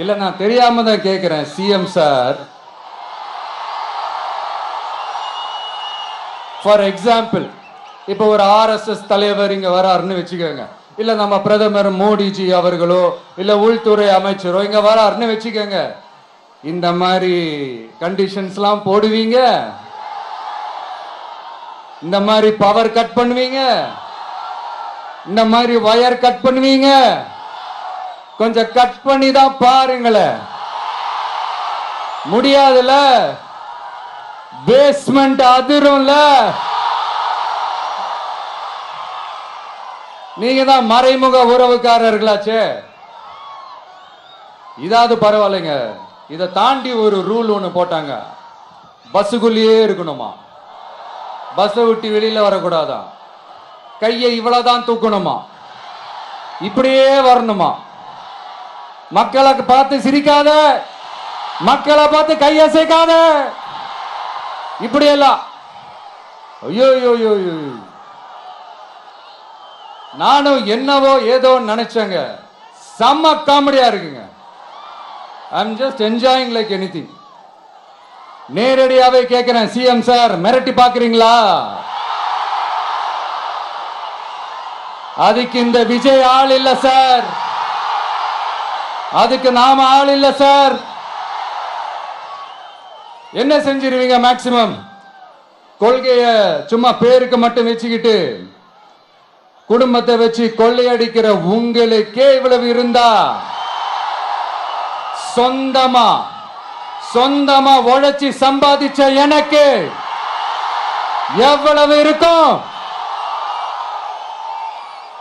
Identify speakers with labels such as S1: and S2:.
S1: இல்ல நான் தெரியாம தான் கேட்கிறேன். சிஎம் சார், ஃபார் எக்ஸாம்பிள் இப்போ ஒரு ஆர்எஸ்எஸ் தலைவர் இங்க வராருன்னு வச்சுக்கோங்க, இல்ல நம்ம பிரதமர் மோடிஜி அவர்களோ இல்ல உள்துறை அமைச்சரோ இங்க வராருன்னு வச்சுக்கோங்க, இந்த மாதிரி கண்டிஷன்ஸ்லாம் போடுவீங்க? இந்த மாதிரி பவர் கட் பண்ணுவீங்க? இந்த மாதிரி வயர் கட் பண்ணுவீங்க? கொஞ்சம் கட் பண்ணி தான் பாருங்களேன். முடியாதுல, பேஸ்மெண்ட் அதிரும்ல. நீங்க தான் மறைமுக உறவுக்காரர்களாச்சே. இதாவது பரவாயில்லைங்க. இதை தாண்டி ஒரு ரூல் ஒன்று போட்டாங்க, பஸ்ஸுக்குள்ளேயே இருக்கணுமா, பஸ்ஸை விட்டு வெளியில வரக்கூடாதா, கையை இவ்வளவுதான் தூக்கணுமா, இப்படியே வரணுமா, மக்களை பார்த்து சிரிக்காத, மக்களை பார்த்து கையசைக்காத, இப்படி எல்லாம். ஐயோ ஐயோ, நானும் என்னவோ ஏதோ நினைச்சேங்க. செம்ம காமெடியா இருக்குங்க. I'm just enjoying like anything. நேரடியாவே கேட்கிறேன், சிஎம் சார் மிரட்டி பாக்குறீங்களா? அதுக்கு இந்த விஜய் ஆள் இல்ல சார், அதுக்கு நாம ஆள் இல்ல சார். என்ன செஞ்சிருவீங்க? மேக்சிமம் கொள்கைய சும்மா பேருக்கு மட்டும் வச்சுக்கிட்டு குடும்பத்தை வச்சு கொள்ளையடிக்கிற உங்களுக்கே இவ்வளவு இருந்தா, சொந்தமா உழைச்சி சம்பாதிச்ச எனக்கு எவ்வளவு இருக்கும்?